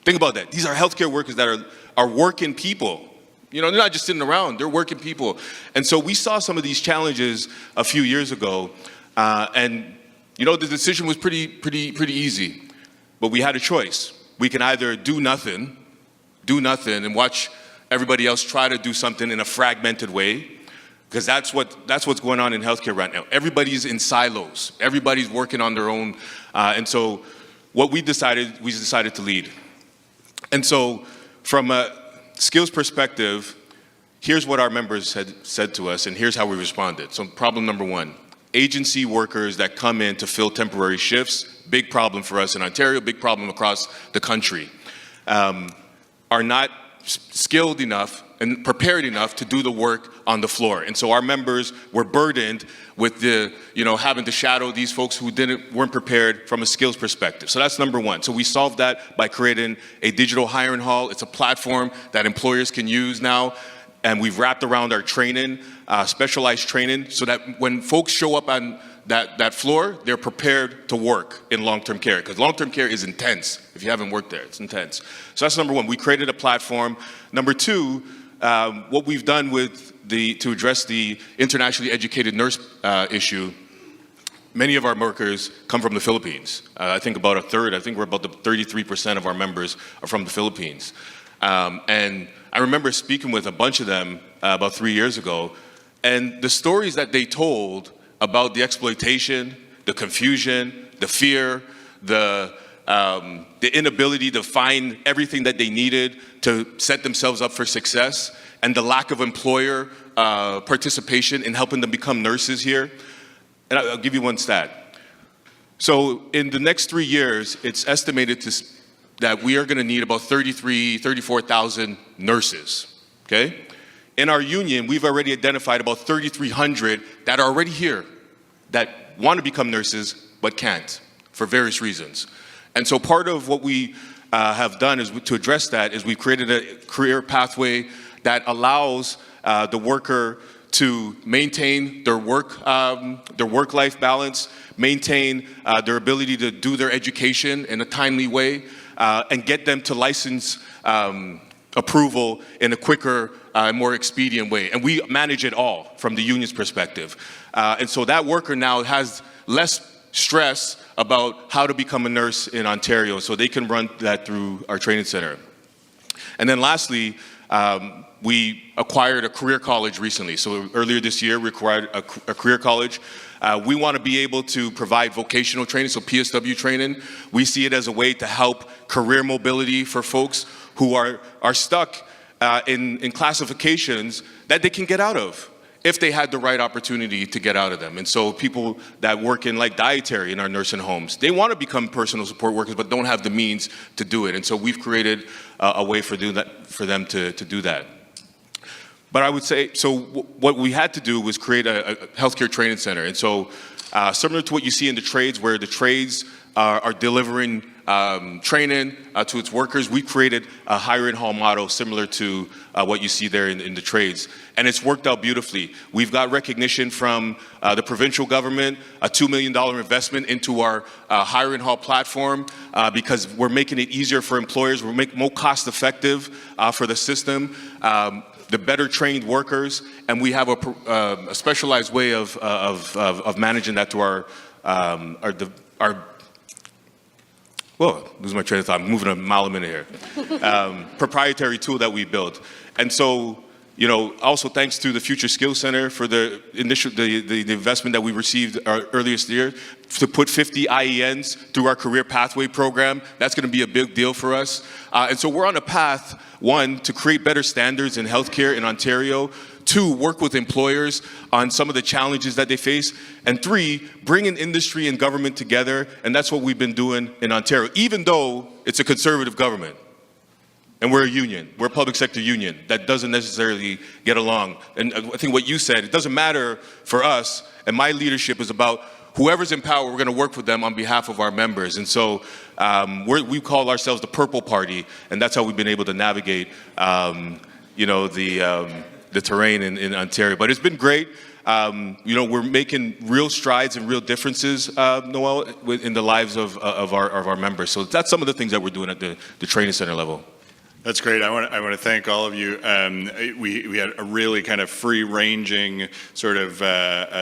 Speaker 7: Think about that. These are healthcare workers that are working people. You know, they're not just sitting around, they're working people. And so we saw some of these challenges a few years ago, and you know, the decision was pretty easy. But we had a choice. We can either do nothing and watch everybody else try to do something in a fragmented way, because that's what's going on in healthcare right now. Everybody's in silos. Everybody's working on their own. And so what we decided to lead. And so from a skills perspective, here's what our members had said to us, and here's how we responded. So problem number one, agency workers that come in to fill temporary shifts, big problem for us in Ontario, big problem across the country, are not skilled enough and prepared enough to do the work on the floor. And so our members were burdened with having to shadow these folks who weren't prepared from a skills perspective. So that's number one. So we solved that by creating a digital hiring hall. It's a platform that employers can use now. And we've wrapped around our training, specialized training, so that when folks show up on that floor, they're prepared to work in long-term care, because long-term care is intense. If you haven't worked there, it's intense. So that's number one. We created a platform. Number two, what we've done to address the internationally educated nurse issue, many of our workers come from the Philippines. I think about a third. I think we're about 33% of our members are from the Philippines. And I remember speaking with a bunch of them about 3 years ago, and the stories that they told about the exploitation, the confusion, the fear, the inability to find everything that they needed to set themselves up for success, and the lack of employer participation in helping them become nurses here. And I'll give you one stat. So in the next 3 years, it's estimated that we are going to need about 34,000 nurses, okay? In our union, we've already identified about 3,300 that are already here, that want to become nurses but can't for various reasons. And so part of what we have done is to address that is we've created a career pathway that allows the worker to maintain their work-life balance, maintain their ability to do their education in a timely way, and get them to license approval in a quicker, more expedient way. And we manage it all from the union's perspective. And so that worker now has less stress about how to become a nurse in Ontario, so they can run that through our training center. And then lastly, we acquired a career college recently. So earlier this year, we acquired a career college. We want to be able to provide vocational training, so PSW training. We see it as a way to help career mobility for folks who are stuck in classifications that they can get out of if they had the right opportunity to get out of them. And so people that work in like dietary in our nursing homes, they want to become personal support workers but don't have the means to do it. And so we've created a way for them to do that. But I would say, so what we had to do was create a healthcare training center. And so similar to what you see in the trades, where the trades are delivering training to its workers, we created a hiring hall model similar to what you see there in the trades. And it's worked out beautifully. We've got recognition from the provincial government, a $2 million investment into our hiring hall platform because we're making it easier for employers. We're making it more cost effective for the system. The better trained workers, and we have a specialized way of managing that to our whoa, losing my train of thought. I'm moving a mile a minute here. Proprietary tool that we built. And so, you know, also thanks to the Future Skills Center for the investment that we received earlier this year to put 50 IENs through our career pathway program. That's going to be a big deal for us. And so we're on a path, one, to create better standards in healthcare in Ontario. Two, work with employers on some of the challenges that they face. And three, bring in industry and government together. And that's what we've been doing in Ontario, even though it's a conservative government. And we're a union, we're a public sector union that doesn't necessarily get along. And I think what you said, it doesn't matter for us, and my leadership is about whoever's in power, we're gonna work with them on behalf of our members. And so we call ourselves the Purple Party, and that's how we've been able to navigate you know, the terrain in Ontario. But it's been great. You know, we're making real strides and real differences, Noel, in the lives of our members. So that's some of the things that we're doing at the training center level.
Speaker 2: That's great. I want to thank all of you. We had a really kind of free-ranging sort of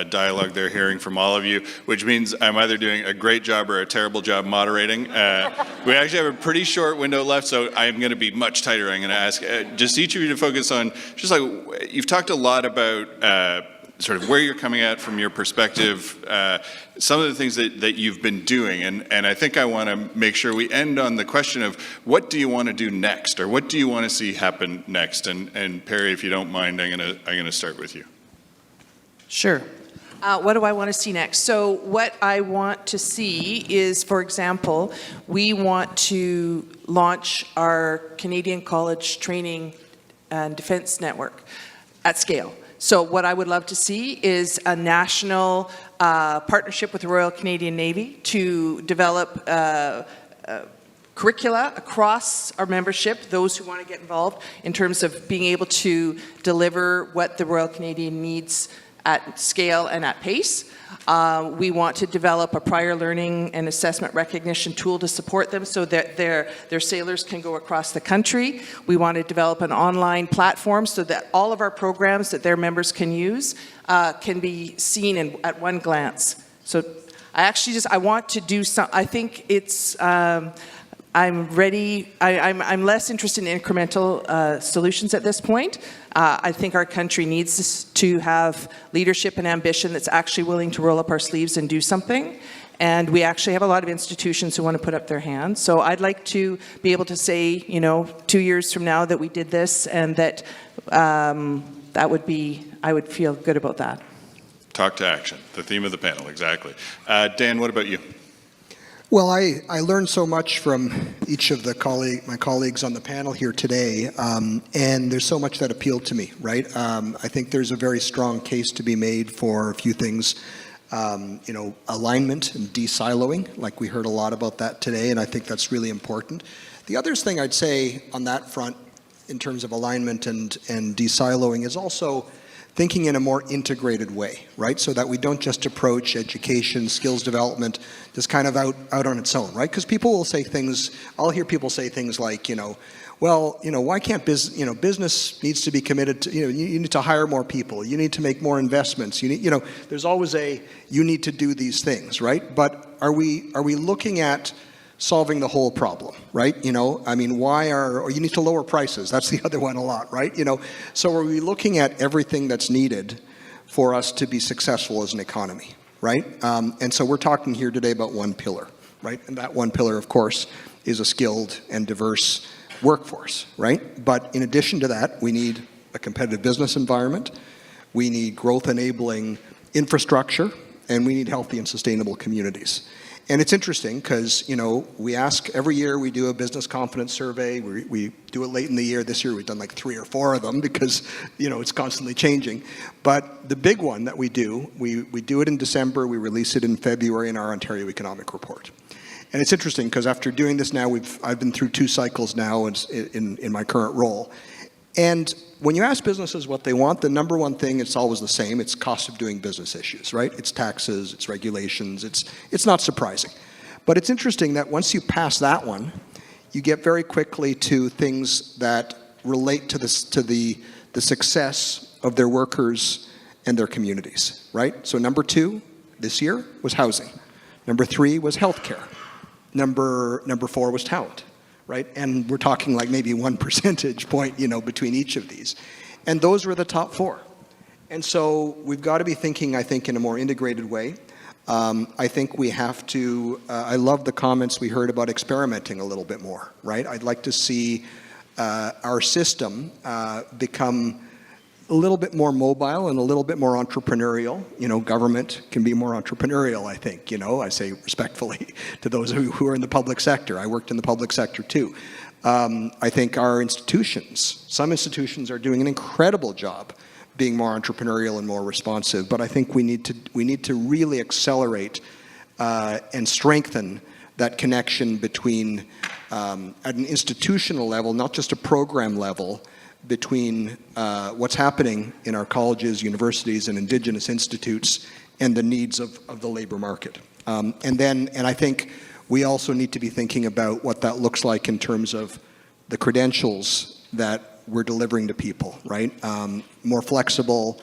Speaker 2: dialogue there, hearing from all of you, which means I'm either doing a great job or a terrible job moderating. We actually have a pretty short window left, so I'm going to be much tighter. I'm going to ask just each of you to focus on, just like you've talked a lot about sort of where you're coming at from your perspective, some of the things that you've been doing. And I think I want to make sure we end on the question of what do you want to do next, or what do you want to see happen next? And Pari, if you don't mind, I'm going to start with you.
Speaker 5: Sure. What do I want to see next? So what I want to see is, for example, we want to launch our Canadian College Training and Defence Network at scale. So what I would love to see is a national partnership with the Royal Canadian Navy to develop curricula across our membership, those who want to get involved, in terms of being able to deliver what the Royal Canadian needs at scale and at pace. We want to develop a prior learning and assessment recognition tool to support them so that their sailors can go across the country. We want to develop an online platform so that all of our programs that their members can use can be seen at one glance. So I want to do some, I think it's, I'm ready, I'm less interested in incremental solutions at this point. I think our country needs to have leadership and ambition that's actually willing to roll up our sleeves and do something. And we actually have a lot of institutions who want to put up their hands. So I'd like to be able to say, you know, 2 years from now that we did this, and that that would be, I would feel good about that.
Speaker 2: Talk to action, the theme of the panel, exactly. Dan, what about you?
Speaker 4: Well, I learned so much from each of my colleagues on the panel here today, and there's so much that appealed to me, right? I think there's a very strong case to be made for a few things, you know, alignment and de-siloing, like we heard a lot about that today, and I think that's really important. The other thing I'd say on that front, in terms of alignment and de-siloing, is also thinking in a more integrated way, right? So that we don't just approach education, skills development, just kind of out on its own, right? Because people will say things, I'll hear people say things like, well, why can't business needs to be committed to, you need to hire more people, you need to make more investments, there's always you need to do these things, right? But are we looking at solving the whole problem, right? Or you need to lower prices, that's the other one a lot, right? So are we looking at everything that's needed for us to be successful as an economy, right? And so we're talking here today about one pillar, right? And that one pillar, of course, is a skilled and diverse workforce, right? But in addition to that, we need a competitive business environment, we need growth-enabling infrastructure, and we need healthy and sustainable communities. And it's interesting because, we ask every year, we do a business confidence survey. We do it late in the year. This year we've done like 3 or 4 of them because, it's constantly changing. But the big one that we do it in December, we release it in February in our Ontario Economic Report. And it's interesting because after doing this now, I've been through 2 cycles now in my current role. And when you ask businesses what they want, the number one thing, it's always the same. It's cost of doing business issues, right? It's taxes, it's regulations, it's not surprising. But it's interesting that once you pass that one, you get very quickly to things that relate to the success of their workers and their communities, right? So number 2 this year was housing. Number 3 was healthcare. Number 4 was talent. Right? And we're talking like maybe 1 percentage point, between each of these. And those were the top 4. And so we've got to be thinking, I think, in a more integrated way. I think we have to, I love the comments we heard about experimenting a little bit more, right? I'd like to see our system become a little bit more mobile and a little bit more entrepreneurial. Government can be more entrepreneurial, I think. I say respectfully to those who are in the public sector. I worked in the public sector too. I think our institutions, some institutions are doing an incredible job being more entrepreneurial and more responsive, but I think we need to really accelerate and strengthen that connection between, at an institutional level, not just a program level, between what's happening in our colleges, universities, and Indigenous institutes and the needs of the labor market. And I think we also need to be thinking about what that looks like in terms of the credentials that we're delivering to people, right? More flexible,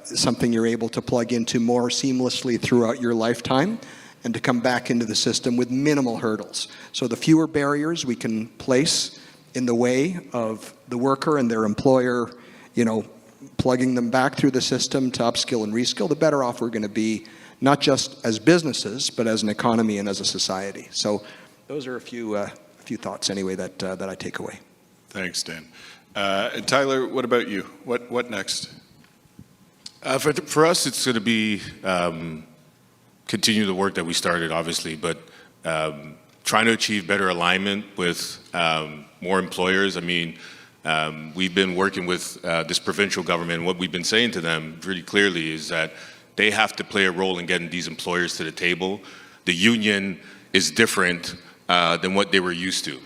Speaker 4: something you're able to plug into more seamlessly throughout your lifetime, and to come back into the system with minimal hurdles. So the fewer barriers we can place in the way of the worker and their employer, plugging them back through the system to upskill and reskill, the better off we're going to be, not just as businesses, but as an economy and as a society. So those are a few thoughts anyway that I take away.
Speaker 2: Thanks, Dan. Tyler, what about you? What next?
Speaker 7: For us, it's going to be continue the work that we started, obviously, but trying to achieve better alignment with more employers. I mean, we've been working with this provincial government. What we've been saying to them really clearly is that they have to play a role in getting these employers to the table. The union is different than what they were used to,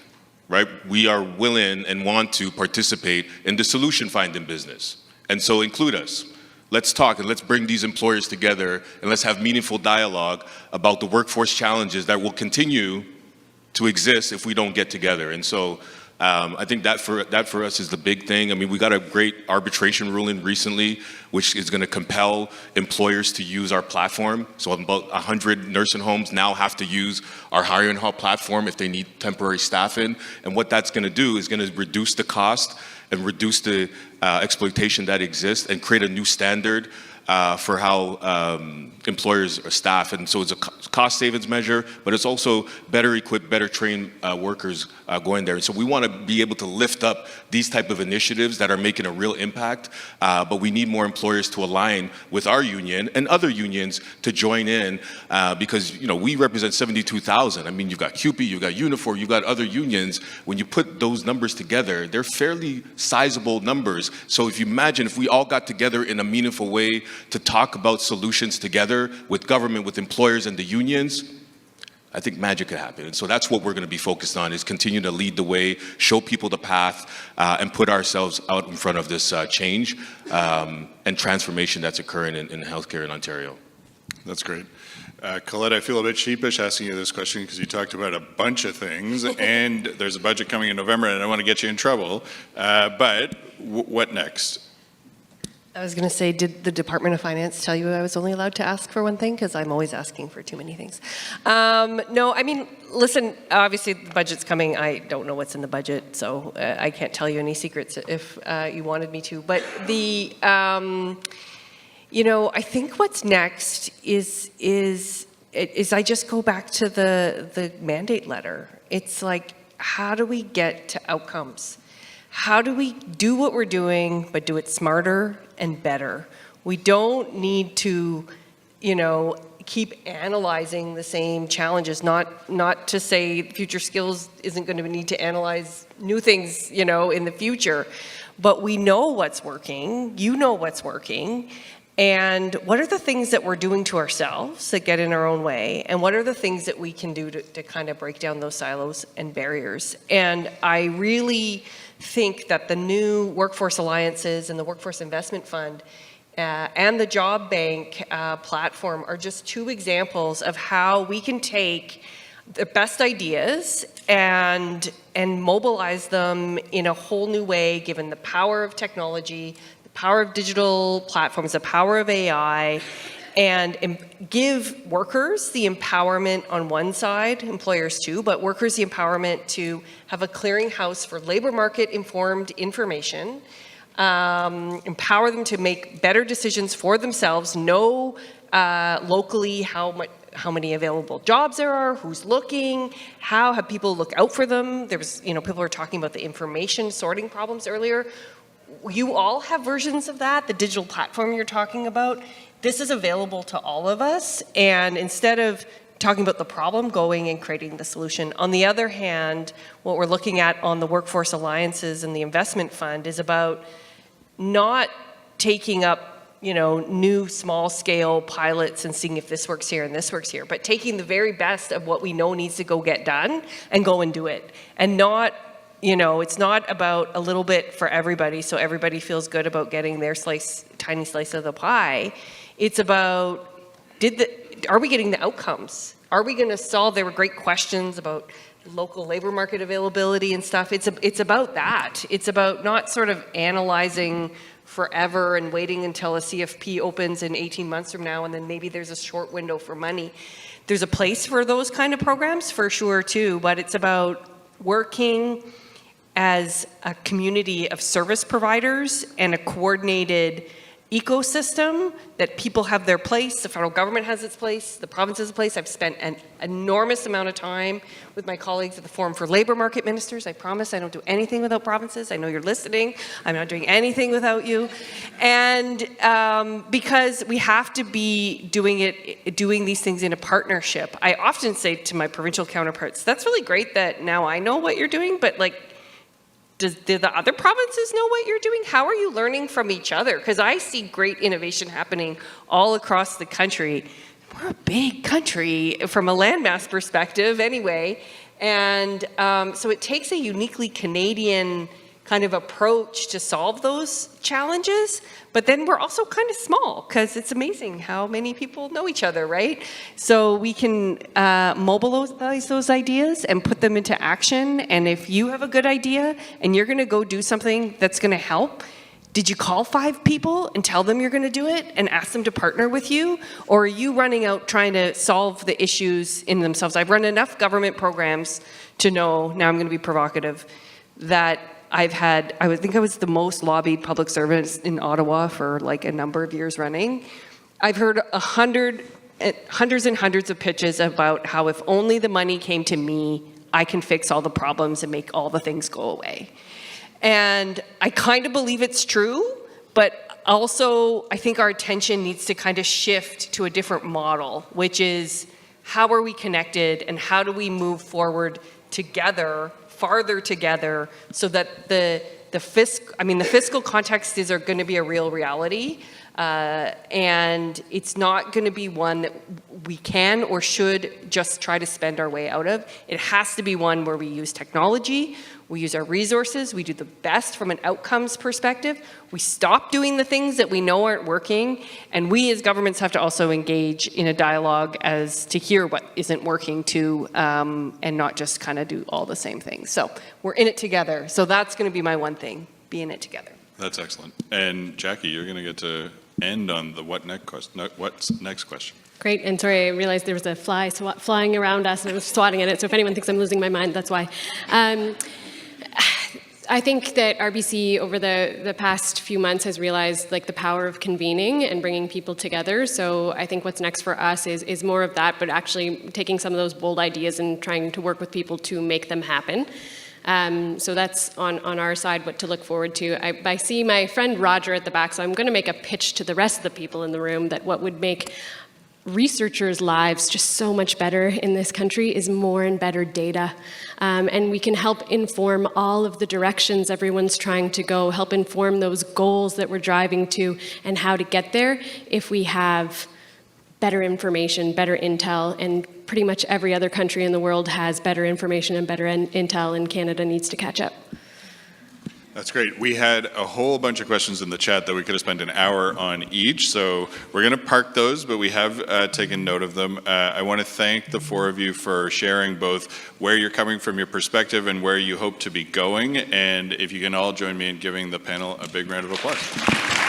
Speaker 7: right? We are willing and want to participate in the solution finding business. And so include us. Let's talk and let's bring these employers together and let's have meaningful dialogue about the workforce challenges that will continue to exist if we don't get together. And so I think that for us is the big thing. I mean, we got a great arbitration ruling recently, which is going to compel employers to use our platform. So about 100 nursing homes now have to use our hiring hall platform if they need temporary staff in. And what that's going to do is going to reduce the cost and reduce the exploitation that exists and create a new standard for how employers are staffed. And so it's a cost savings measure, but it's also better equipped, better trained workers going there. And so we want to be able to lift up these type of initiatives that are making a real impact, but we need more employers to align with our union and other unions to join in because, we represent 72,000. I mean, you've got CUPE, you've got Unifor, you've got other unions. When you put those numbers together, they're fairly sizable numbers. So if you imagine if we all got together in a meaningful way to talk about solutions together with government, with employers and the unions, I think magic could happen. And so that's what we're going to be focused on, is continue to lead the way, show people the path, and put ourselves out in front of this change and transformation that's occurring in healthcare in Ontario.
Speaker 2: That's great. Colette, I feel a bit sheepish asking you this question because you talked about a bunch of things, and there's a budget coming in November, and I don't want to get you in trouble. But what next?
Speaker 3: I was going to say, did the Department of Finance tell you I was only allowed to ask for one thing? Because I'm always asking for too many things. No, I mean, listen, obviously the budget's coming. I don't know what's in the budget, so I can't tell you any secrets if you wanted me to. But the, you know, I think what's next is I just go back to the mandate letter. It's like, how do we get to outcomes? How do we do what we're doing, but do it smarter and better? We don't need to, you know, keep analyzing the same challenges, not to say future skills isn't going to need to analyze new things, you know, in the future, but we know what's working, you know what's working, and what are the things that we're doing to ourselves that get in our own way, and what are the things that we can do to kind of break down those silos and barriers. And I really think that the new workforce alliances and the workforce investment fund and the job bank platform are just two examples of how we can take the best ideas and mobilize them in a whole new way, given the power of technology, the power of digital platforms, the power of AI, and give workers the empowerment on one side, employers too, but workers the empowerment to have a clearinghouse for labor market informed information, empower them to make better decisions for themselves, know locally how many available jobs there are, who's looking, how have people look out for them. There was, you know, people were talking about the information sorting problems earlier. You all have versions of that, the digital platform you're talking about. This is available to all of us, and instead of talking about the problem, going and creating the solution. On the other hand, what we're looking at on the workforce alliances and the investment fund is about not taking up, you know, new small scale pilots and seeing if this works here and this works here, but taking the very best of what we know needs to go get done and go and do it. And not, you know, it's not about a little bit for everybody so everybody feels good about getting their tiny slice of the pie. It's about, are we getting the outcomes? Are we going to solve, there were great questions about local labor market availability and stuff. It's about that. It's about not sort of analyzing forever and waiting until a CFP opens in 18 months from now and then maybe there's a short window for money. There's a place for those kind of programs for sure too, but it's about working as a community of service providers and a coordinated ecosystem that people have their place, the federal government has its place, the province has a place. I've spent an enormous amount of time with my colleagues at the Forum for Labor Market Ministers. I promise I don't do anything without provinces. I know you're listening. I'm not doing anything without you. And because we have to be doing these things in a partnership. I often say to my provincial counterparts, that's really great that now I know what you're doing, but like, do the other provinces know what you're doing? How are you learning from each other? Because I see great innovation happening all across the country. We're a big country from a landmass perspective anyway. And so it takes a uniquely Canadian kind of approach to solve those challenges. But then we're also kind of small because it's amazing how many people know each other, right? So we can mobilize those ideas and put them into action. And if you have a good idea and you're going to go do something that's going to help, did you call 5 people and tell them you're going to do it and ask them to partner with you? Or are you running out trying to solve the issues in themselves? I've run enough government programs to know, now I'm going to be provocative, that I've had, I think I was the most lobbied public servant in Ottawa for like a number of years running. I've heard hundreds and hundreds of pitches about how if only the money came to me, I can fix all the problems and make all the things go away. And I kind of believe it's true, but also I think our attention needs to kind of shift to a different model, which is how are we connected and how do we move forward together, farther together, so that the fiscal context are going to be a real reality, and it's not going to be one that we can or should just try to spend our way out of. It has to be one where we use technology, we use our resources, we do the best from an outcomes perspective, we stop doing the things that we know aren't working, and we as governments have to also engage in a dialogue as to hear what isn't working too, and not just kind of do all the same things. So we're in it together. So that's going to be my one thing, be in it together.
Speaker 2: That's excellent. And Jackie, you're going to get to end on the what's next question.
Speaker 6: Great, and sorry, I realized there was a fly flying around us and I was swatting at it, so if anyone thinks I'm losing my mind, that's why. I think that RBC over the past few months has realized like the power of convening and bringing people together. So I think what's next for us is more of that, but actually taking some of those bold ideas and trying to work with people to make them happen. So that's on our side what to look forward to. I see my friend Roger at the back, so I'm going to make a pitch to the rest of the people in the room that what would make researchers' lives just so much better in this country is more and better data. And we can help inform all of the directions everyone's trying to go, help inform those goals that we're driving to and how to get there if we have better information, better intel, and pretty much every other country in the world has better information and better intel, and Canada needs to catch up.
Speaker 2: That's great. We had a whole bunch of questions in the chat that we could have spent an hour on each, so we're going to park those, but we have taken note of them. I want to thank the four of you for sharing both where you're coming from, your perspective, and where you hope to be going, and if you can all join me in giving the panel a big round of applause.